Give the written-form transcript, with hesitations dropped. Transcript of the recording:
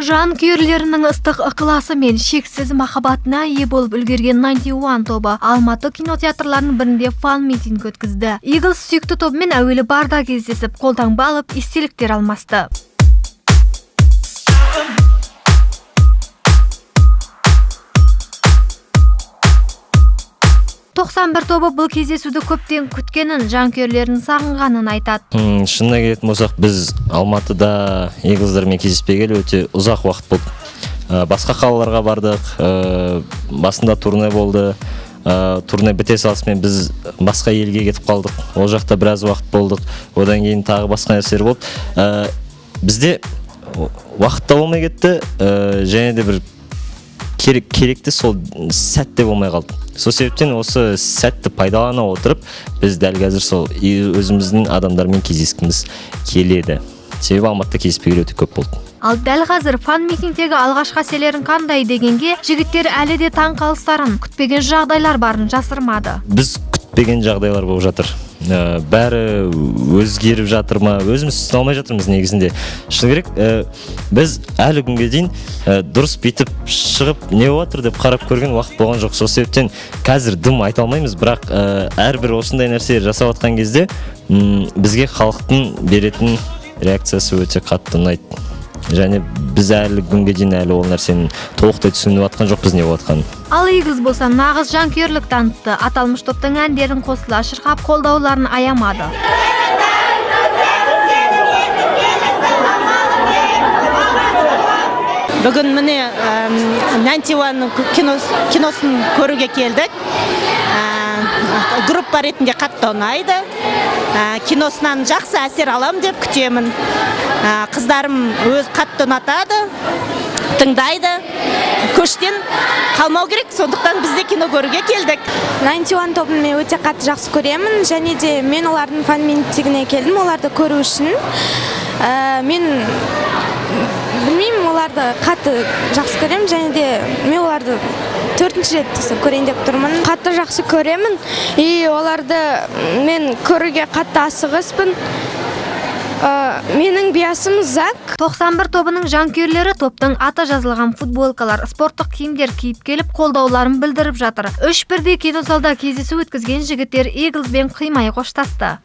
Жанкүйерлерінің ыстық ықыласы мен шексіз махаббатына ие болып үлгерген 91 тобы Алматы кинотеатрларының бірінде фан-митинг өткізді. Eagles сүйікті тобымен әуелі барда кездесіп, қолтаңба алып, естеліктер алмасты. «91 тобы бұл кездесуді көптен күткенін, жанкүйерлерін сағынғанын айтады. Шынына келетін болсақ, біз Алматыда Eagles'дармен кездеспегелі өте ұзақ уақыт болды. Басқа қалаларға бардық, басында турне болды. Турне біте салысымен біз басқа елге кетіп қалдық. Ол жақта біраз уақыт болдық. Одан кейін тағы басқа нәрселер болды. Бізде уақыт та болмай кетті, және де бір керекті сол сәтте болмай қалды. Сол себептен осы сәтті пайдалана отырып, біз дәл қазір сол өзіміздің адамдармен кездескіміз келеді. Себебі Алматыда кездеспегелі өте көп болды. Ал дәл қазір фан-митингтегі алғашқы әсерлерің қандай дегенге, жігіттер әлі де таң қалыстарын, күтпеген жағдайлар барын жасырмады. Біз күтпеген жағдайлар болып жатыр. Бәрі өзгеріп жатыр ма, өзіміз түсіне алмай жатырмыз негізінде. Шыны керек, біз әлі күнге дейін дұрыс битіп шығып не болатыр деп қарап көрген уақыт болған жоқ. Сол себептен қазір дым айта алмаймыз, бірақ әрбір осындай нәрселер жасап жатқан кезде бізге халықтың беретін реакциясы өте қатты ұнайды. Және біз әлі күнге дейін әлі ол нәрсенің толықтай түсініп жатқан жоқпыз не болатқанын. Ал Eagles болса нағыз жанкүйерлік танытты. Аталмыш топтың әндерін қосыла шырқап, қолдауларын аямады. Бүгін міне 91 киносын көруге келдік. Группа ретінде қатты ұнайды. Киносынан жақсы әсер алам деп күтемін. Қыздарым өз қатты ұнатады, тыңдайды. Көштен қалмау керек, сондықтан бізде кино көруге келдік. 91 тобын мен өте қатты жақсы көремін, және де мен олардың фан-митингіне келдім, оларды көру үшін. Мен білмеймін, оларды қатты жақсы көремін, және де мен оларды 4-ші рет көрейін деп тұрмын. Қатты жақсы көремін, оларды мен көруге қатты асығыспын. Менің биасым Зак. 91 тобының жанкүйерлері топтың аты жазылған футболкалар, спорттық киімдер киіп келіп, қолдауларын білдіріп жатыр. 3 бірдей кинозалда кездесу өткізген жігіттер Eagles'бен қимай қоштасты.